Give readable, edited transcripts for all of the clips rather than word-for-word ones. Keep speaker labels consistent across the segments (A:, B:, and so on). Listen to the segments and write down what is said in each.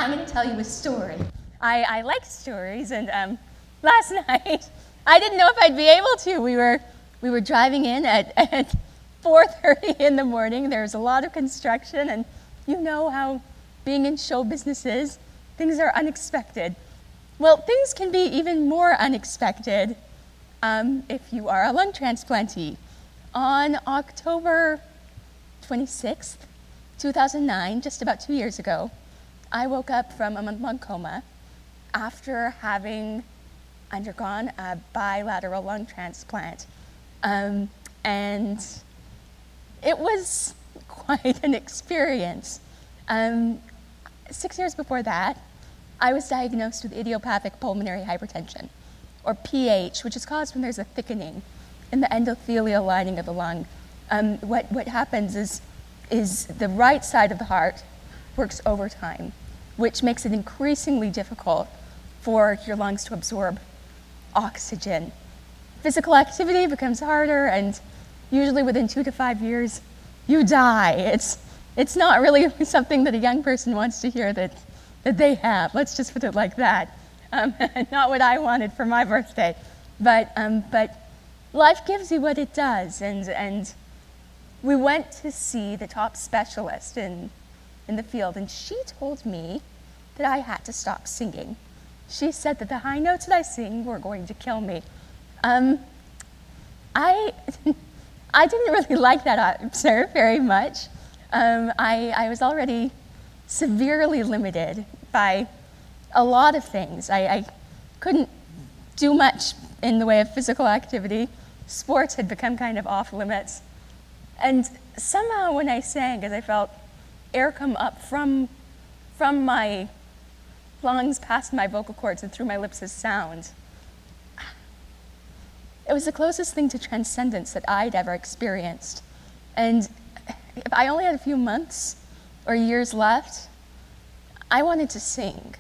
A: I'm going to tell you a story. I like stories, and last night, I didn't know if I'd be able to. We were driving in at 4:30 in the morning. There was a lot of construction, and you know how being in show business is. Things are unexpected. Well, things can be even more unexpected if you are a lung transplantee. On October 26th, 2009, just about 2 years ago, I woke up from a month-long coma after having undergone a bilateral lung transplant. And it was quite an experience. 6 years before that, I was diagnosed with idiopathic pulmonary hypertension, or PH, which is caused when there's a thickening in the endothelial lining of the lung. What happens is the right side of the heart works overtime, which makes it increasingly difficult for your lungs to absorb oxygen. Physical activity becomes harder, and usually within 2 to 5 years, you die. It's not really something that a young person wants to hear that they have. Let's just put it like that. Not what I wanted for my birthday, but life gives you what it does, and we went to see the top specialist in the field, and she told me that I had to stop singing. She said that the high notes that I sing were going to kill me. I didn't really like that answer very much. I was already severely limited by a lot of things. I couldn't do much in the way of physical activity. Sports had become kind of off limits. And somehow when I sang, as I felt air come up from my lungs past my vocal cords and through my lips as sound, it was the closest thing to transcendence that I'd ever experienced. And if I only had a few months or years left, I wanted to sing.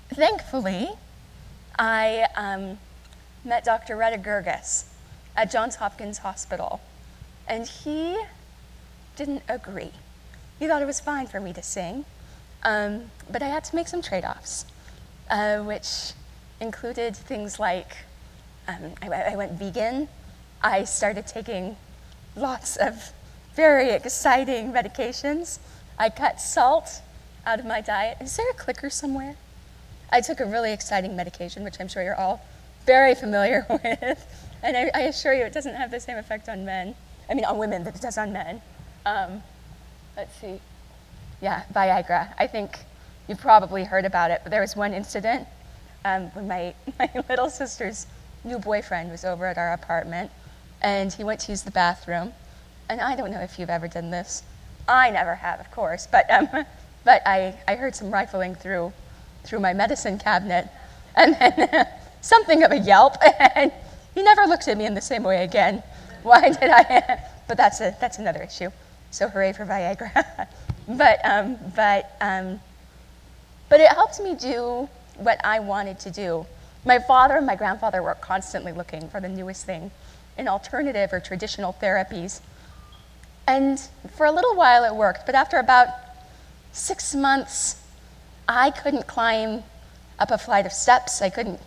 A: Thankfully, I met Dr. Retta Gerges at Johns Hopkins Hospital, and he didn't agree. He thought it was fine for me to sing, but I had to make some trade-offs, which included things like I went vegan. I started taking lots of very exciting medications. I cut salt out of my diet. Is there a clicker somewhere? I took a really exciting medication, which I'm sure you're all very familiar with. And I assure you it doesn't have the same effect on men. I mean, on women that it does on men. Let's see. Yeah, Viagra. I think you've probably heard about it, but there was one incident when my little sister's new boyfriend was over at our apartment, and he went to use the bathroom. And I don't know if you've ever done this. I never have, of course, but I heard some rifling through my medicine cabinet, and then something of a yelp, and he never looked at me in the same way again. Why did I? But that's another issue. So hooray for Viagra. But it helped me do what I wanted to do. My father and my grandfather were constantly looking for the newest thing in alternative or traditional therapies. And for a little while it worked, but after about 6 months, I couldn't climb up a flight of steps. I couldn't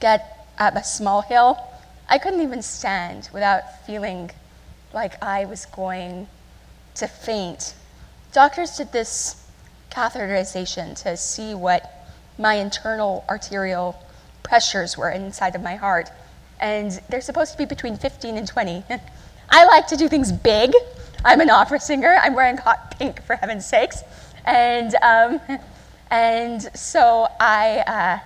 A: get up a small hill. I couldn't even stand without feeling like I was going to faint. Doctors did this catheterization to see what my internal arterial pressures were inside of my heart, and they're supposed to be between 15 and 20. I like to do things big. I'm an opera singer. I'm wearing hot pink, for heaven's sakes. And so I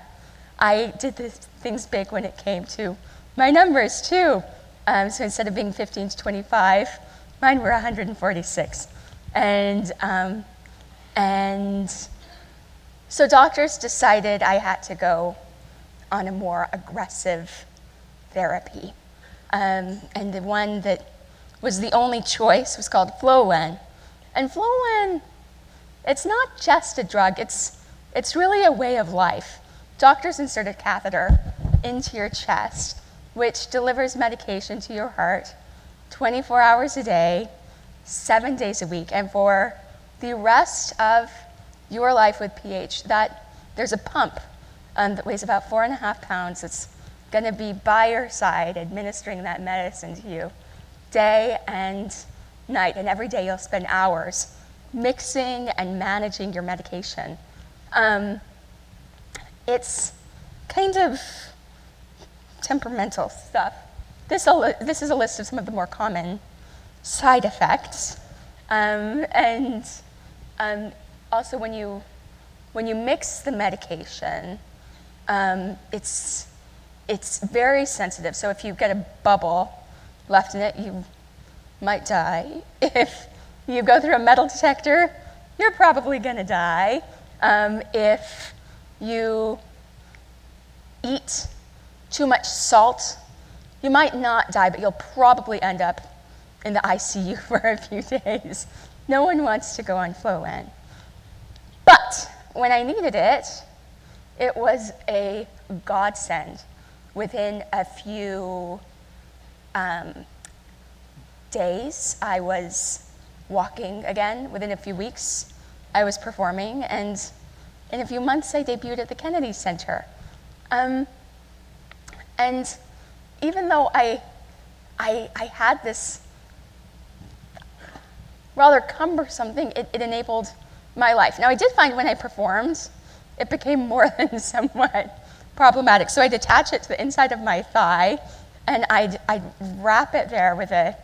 A: did things big when it came to my numbers, too. So instead of being 15 to 25, mine were 146. And so doctors decided I had to go on a more aggressive therapy. And the one that was the only choice was called Flowen. And Flowen, it's not just a drug, it's really a way of life. Doctors insert a catheter into your chest, which delivers medication to your heart 24 hours a day, 7 days a week. And for the rest of your life with PH, that there's a pump that weighs about 4.5 pounds that's going to be by your side administering that medicine to you day and night. And every day you'll spend hours mixing and managing your medication. It's kind of temperamental stuff. This is a list of some of the more common side effects. Also when you mix the medication, it's very sensitive. So if you get a bubble left in it, you might die. If you go through a metal detector, you're probably going to die. If you eat too much salt, you might not die, but you'll probably end up in the ICU for a few days. No one wants to go on Flolan. But when I needed it, it was a godsend. Within a few days, I was walking again. Within a few weeks, I was performing. And in a few months, I debuted at the Kennedy Center. And even though I had this rather cumbersome thing, it enabled my life. Now, I did find when I performed, it became more than somewhat problematic. So I'd attach it to the inside of my thigh, and I'd wrap it there with a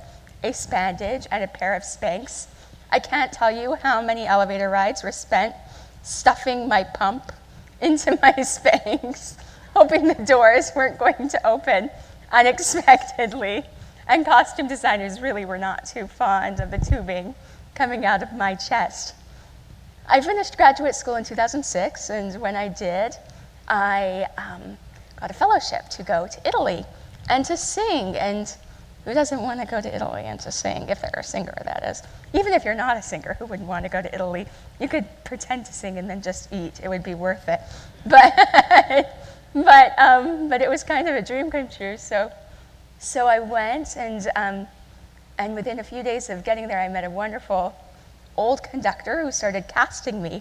A: bandage and a pair of Spanx. I can't tell you how many elevator rides were spent stuffing my pump into my Spanx, hoping the doors weren't going to open unexpectedly. And costume designers really were not too fond of the tubing coming out of my chest. I finished graduate school in 2006, and when I did, I got a fellowship to go to Italy and to sing. And who doesn't want to go to Italy and to sing, if they're a singer, that is? Even if you're not a singer, who wouldn't want to go to Italy? You could pretend to sing and then just eat. It would be worth it. But it was kind of a dream come true. So I went, and within a few days of getting there, I met a wonderful old conductor who started casting me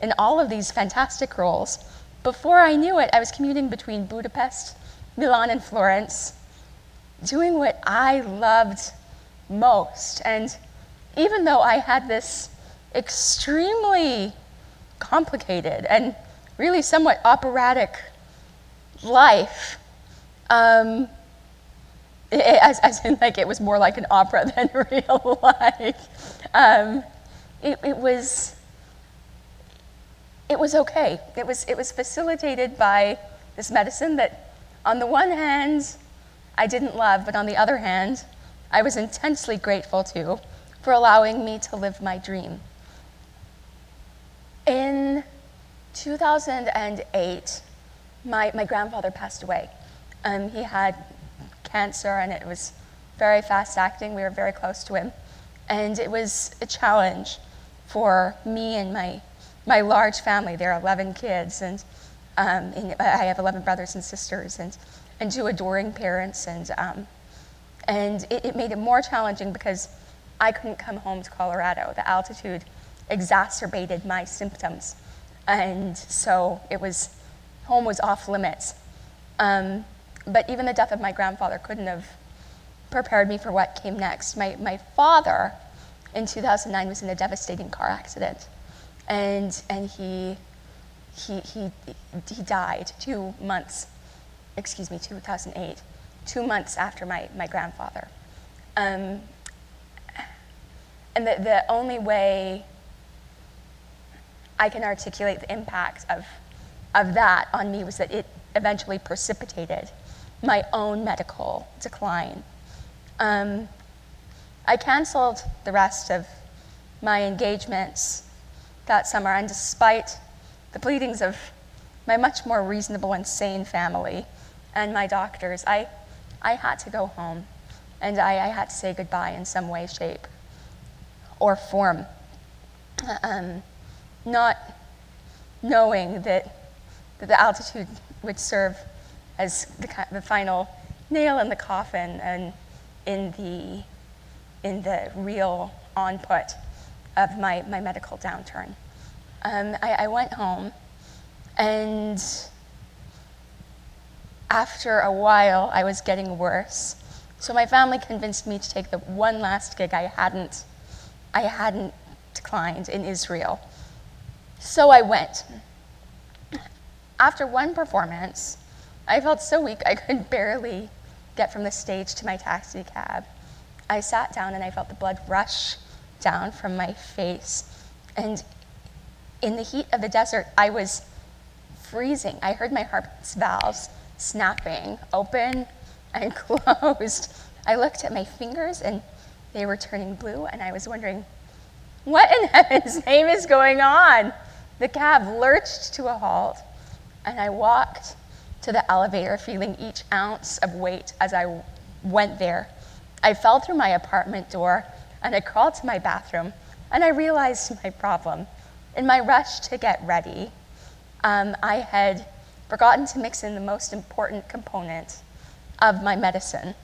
A: in all of these fantastic roles. Before I knew it, I was commuting between Budapest, Milan, and Florence, doing what I loved most. And even though I had this extremely complicated and really somewhat operatic life, as in like it was more like an opera than real life, it was okay. It was facilitated by this medicine that, on the one hand, I didn't love, but on the other hand, I was intensely grateful to for allowing me to live my dream. In 2008, my grandfather passed away. He had cancer, and it was very fast-acting. We were very close to him. And it was a challenge for me and my large family. There are 11 kids, and I have 11 brothers and sisters, and 2 adoring parents. And it made it more challenging because I couldn't come home to Colorado. The altitude exacerbated my symptoms. And so home was off limits. But even the death of my grandfather couldn't have prepared me for what came next. My father, in 2009, was in a devastating car accident, and he died 2 months. 2008, 2 months after my grandfather. And the only way I can articulate the impact of that on me was that it eventually precipitated my own medical decline. I canceled the rest of my engagements that summer, and despite the pleadings of my much more reasonable and sane family and my doctors, I had to go home, and I had to say goodbye in some way, shape, or form. Not knowing that the altitude would serve as the final nail in the coffin and in the real onput of my medical downturn. I went home, and after a while, I was getting worse. So my family convinced me to take the one last gig I hadn't declined in Israel. So I went. After one performance, I felt so weak I could barely get from the stage to my taxi cab. I sat down and I felt the blood rush down from my face. And in the heat of the desert, I was freezing. I heard my heart's valves snapping open and closed. I looked at my fingers and they were turning blue, and I was wondering, what in heaven's name is going on? The cab lurched to a halt, and I walked to the elevator, feeling each ounce of weight as I went there. I fell through my apartment door, and I crawled to my bathroom, and I realized my problem. In my rush to get ready, I had forgotten to mix in the most important component of my medicine.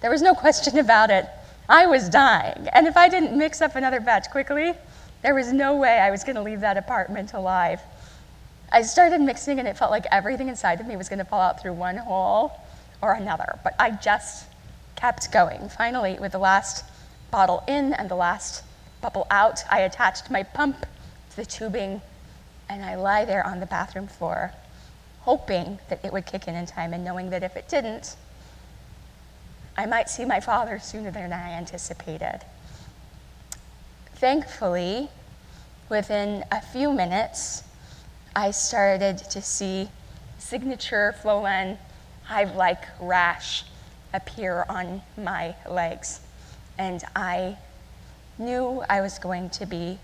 A: There was no question about it. I was dying, and if I didn't mix up another batch quickly, there was no way I was going to leave that apartment alive. I started mixing, and it felt like everything inside of me was going to fall out through one hole or another, but I just kept going. Finally, with the last bottle in and the last bubble out, I attached my pump to the tubing, and I lie there on the bathroom floor, hoping that it would kick in time, and knowing that if it didn't, I might see my father sooner than I anticipated. Thankfully, within a few minutes, I started to see signature Flolan hive-like rash appear on my legs, and I knew I was going to be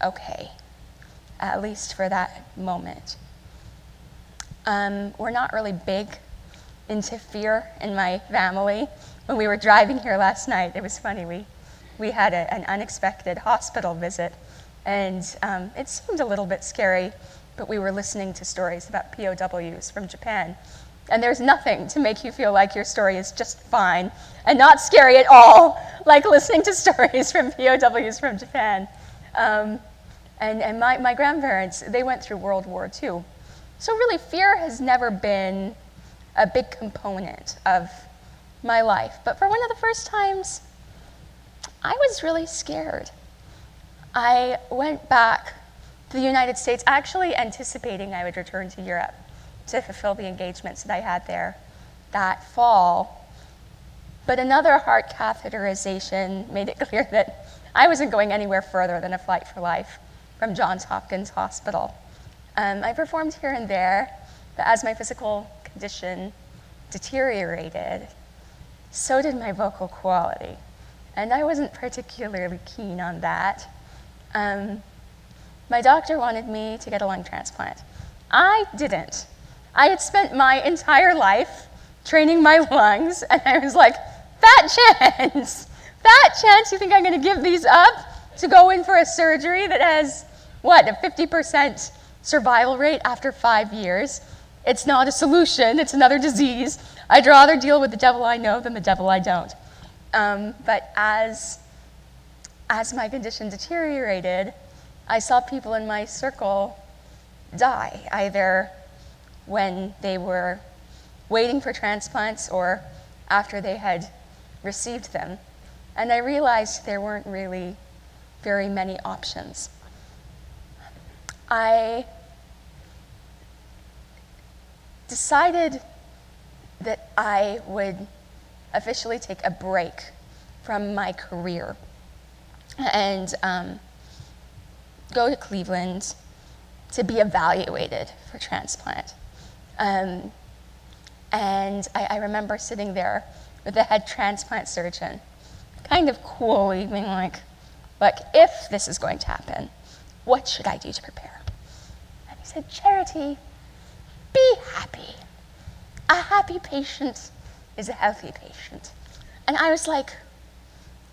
A: okay, at least for that moment. We're not really big into fear in my family. When we were driving here last night, it was funny, we had an unexpected hospital visit, and it seemed a little bit scary, but we were listening to stories about POWs from Japan. And there's nothing to make you feel like your story is just fine and not scary at all, like listening to stories from POWs from Japan. And my grandparents, they went through World War II. So really, fear has never been a big component of my life. But for one of the first times, I was really scared. I went back to the United States, actually anticipating I would return to Europe to fulfill the engagements that I had there that fall. But another heart catheterization made it clear that I wasn't going anywhere further than a flight for life from Johns Hopkins Hospital. I performed here and there, but as my physical condition deteriorated, so did my vocal quality. And I wasn't particularly keen on that. My doctor wanted me to get a lung transplant. I didn't. I had spent my entire life training my lungs, and I was like, fat chance you think I'm gonna give these up to go in for a surgery that has, what, a 50% survival rate after 5 years? It's not a solution, it's another disease. I'd rather deal with the devil I know than the devil I don't. But as my condition deteriorated, I saw people in my circle die, either when they were waiting for transplants or after they had received them. And I realized there weren't really very many options. I decided that I would officially take a break from my career and go to Cleveland to be evaluated for transplant. And I remember sitting there with the head transplant surgeon, kind of coolly being like, look, if this is going to happen, what should I do to prepare? And he said, Charity, be happy. A happy patient is a healthy patient. And I was like,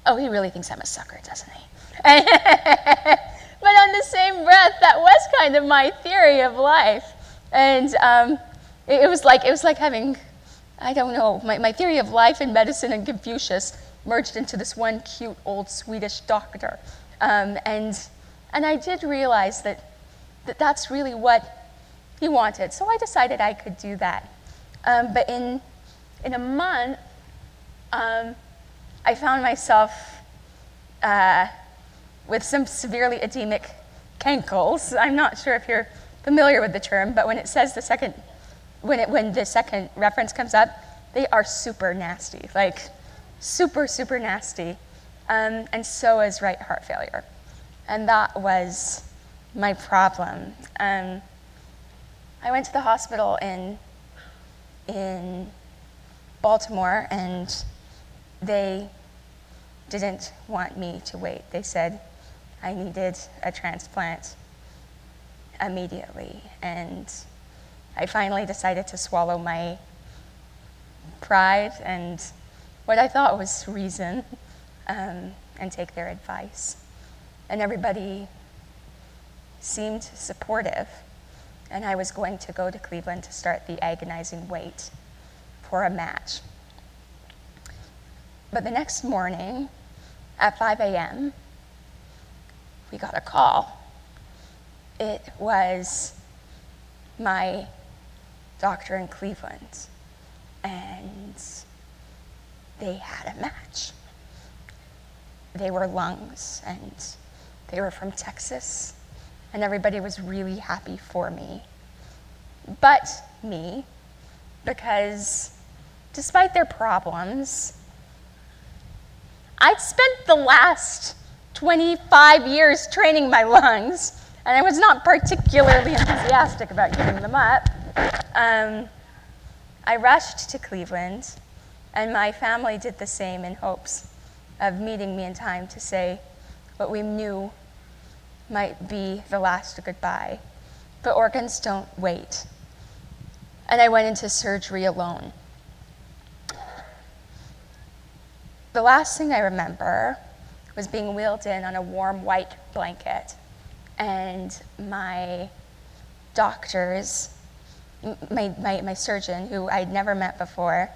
A: oh, he really thinks I'm a sucker, doesn't he? But on the same breath, that was kind of my theory of life. And it was like having, I don't know, my theory of life and medicine and Confucius merged into this one cute old Swedish doctor. And I did realize that that that's really what he wanted. So I decided I could do that. But in a month, I found myself with some severely edemic cankles. I'm not sure if you're familiar with the term, but when it says when the second reference comes up, they are super nasty, like super, super nasty. And so is right heart failure. And that was my problem. I went to the hospital in Baltimore, and they didn't want me to wait. They said I needed a transplant immediately. And I finally decided to swallow my pride and what I thought was reason, and take their advice. And everybody seemed supportive. And I was going to go to Cleveland to start the agonizing wait for a match. But the next morning at 5 a.m., we got a call. It was my doctor in Cleveland, and they had a match. They were lungs, and they were from Texas, and everybody was really happy for me. But me, because despite their problems, I'd spent the last 25 years training my lungs, and I was not particularly enthusiastic about giving them up. I rushed to Cleveland, and my family did the same in hopes of meeting me in time to say what we knew might be the last goodbye. But organs don't wait. And I went into surgery alone. The last thing I remember was being wheeled in on a warm white blanket, and my doctors, my surgeon, who I'd never met before,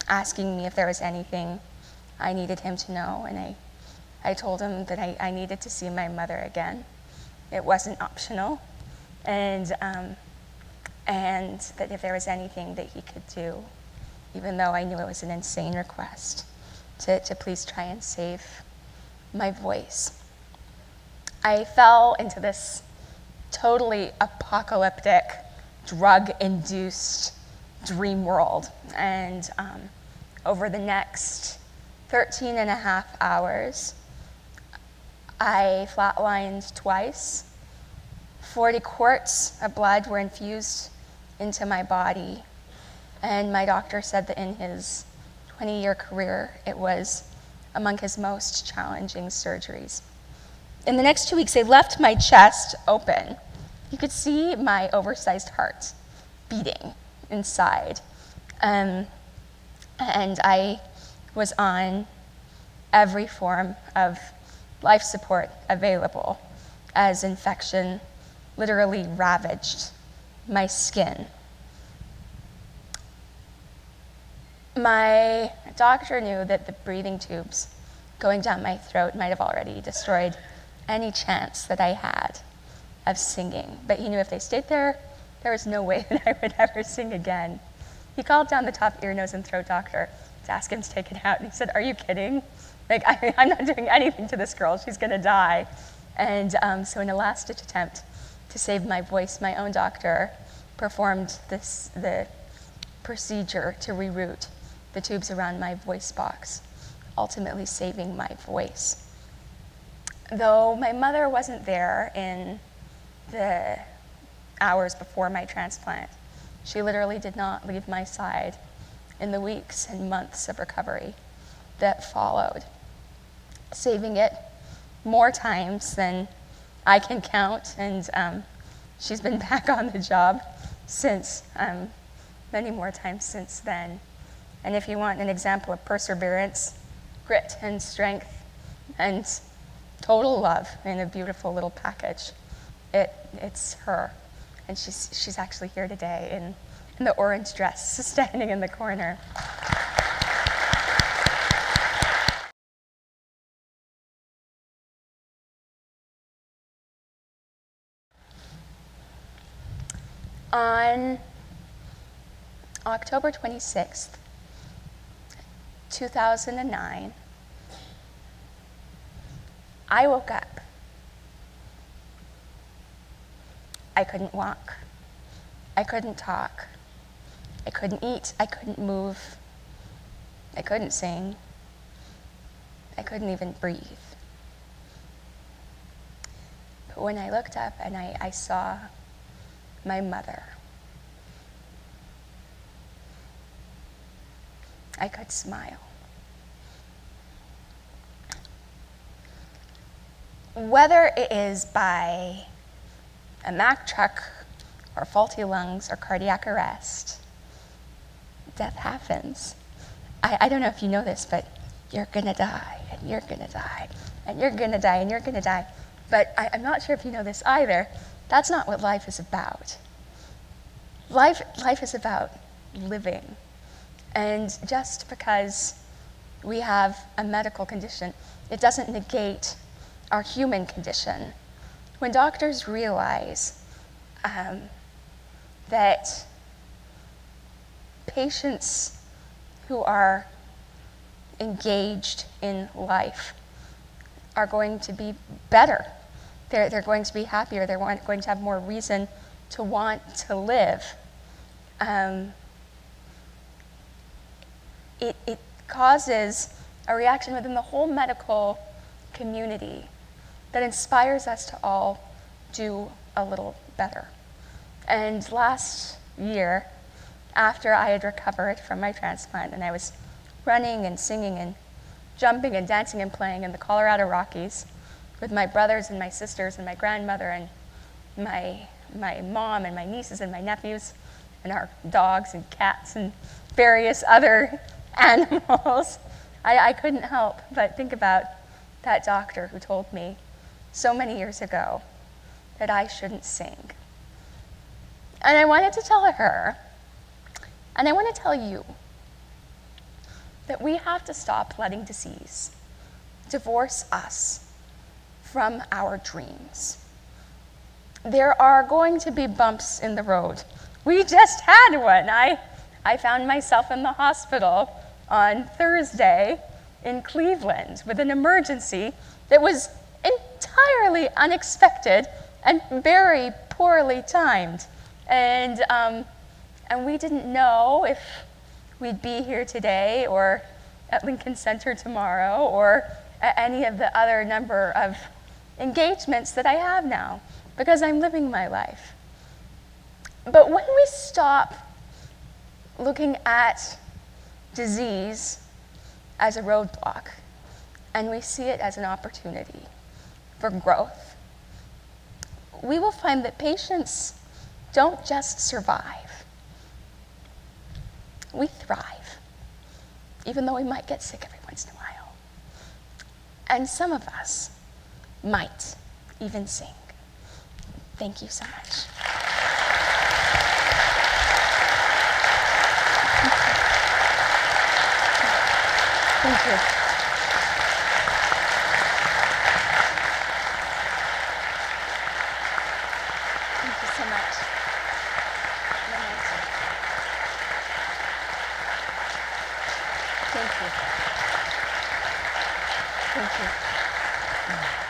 A: asking me if there was anything I needed him to know, and I told him that I needed to see my mother again. It wasn't optional, and that if there was anything that he could do, even though I knew it was an insane request, to please try and save my voice. I fell into this totally apocalyptic, drug-induced dream world, and over the next 13 and a half hours, I flatlined twice. 40 quarts of blood were infused into my body, and my doctor said that in his 20-year career, it was among his most challenging surgeries. In the next 2 weeks, they left my chest open. You could see my oversized heart beating inside. And I was on every form of life support available as infection literally ravaged my skin. My doctor knew that the breathing tubes going down my throat might have already destroyed any chance that I had of singing, but he knew if they stayed there, there was no way that I would ever sing again. He called down the top ear, nose, and throat doctor to ask him to take it out, and he said, "Are you kidding? Like, I'm not doing anything to this girl, she's gonna die." And so in a last-ditch attempt to save my voice, my own doctor performed the procedure to reroute the tubes around my voice box, ultimately saving my voice. Though my mother wasn't there in the hours before my transplant, she literally did not leave my side in the weeks and months of recovery that followed, saving it more times than I can count, and she's been back on the job since, many more times since then. And if you want an example of perseverance, grit, and strength, and total love in a beautiful little package, it's her. And she's actually here today in the orange dress, standing in the corner. On October 26th, 2009, I woke up. I couldn't walk. I couldn't talk. I couldn't eat. I couldn't move. I couldn't sing. I couldn't even breathe. But when I looked up and I saw my mother, I could smile. Whether it is by a Mack truck or faulty lungs or cardiac arrest, death happens. I don't know if you know this, but you're gonna die, and you're gonna die, and you're gonna die, and you're gonna die. But I'm not sure if you know this either. That's not what life is about. Life is about living. And just because we have a medical condition, it doesn't negate our human condition. When doctors realize that patients who are engaged in life are going to be better, they're going to be happier, they're going to have more reason to want to live, it causes a reaction within the whole medical community that inspires us to all do a little better. And last year, after I had recovered from my transplant and I was running and singing and jumping and dancing and playing in the Colorado Rockies with my brothers and my sisters and my grandmother and my mom and my nieces and my nephews and our dogs and cats and various other animals, I couldn't help but think about that doctor who told me so many years ago that I shouldn't sing. And I wanted to tell her, and I want to tell you, that we have to stop letting disease divorce us from our dreams. There are going to be bumps in the road. We just had one. I found myself in the hospital on Thursday in Cleveland with an emergency that was entirely unexpected and very poorly timed. And we didn't know if we'd be here today or at Lincoln Center tomorrow or at any of the other number of engagements that I have now, because I'm living my life. But when we stop looking at disease as a roadblock and we see it as an opportunity for growth, we will find that patients don't just survive. We thrive, even though we might get sick every once in a while. And some of us might even sing. Thank you so much. Thank you. Thank you so much. Thank you. Thank you.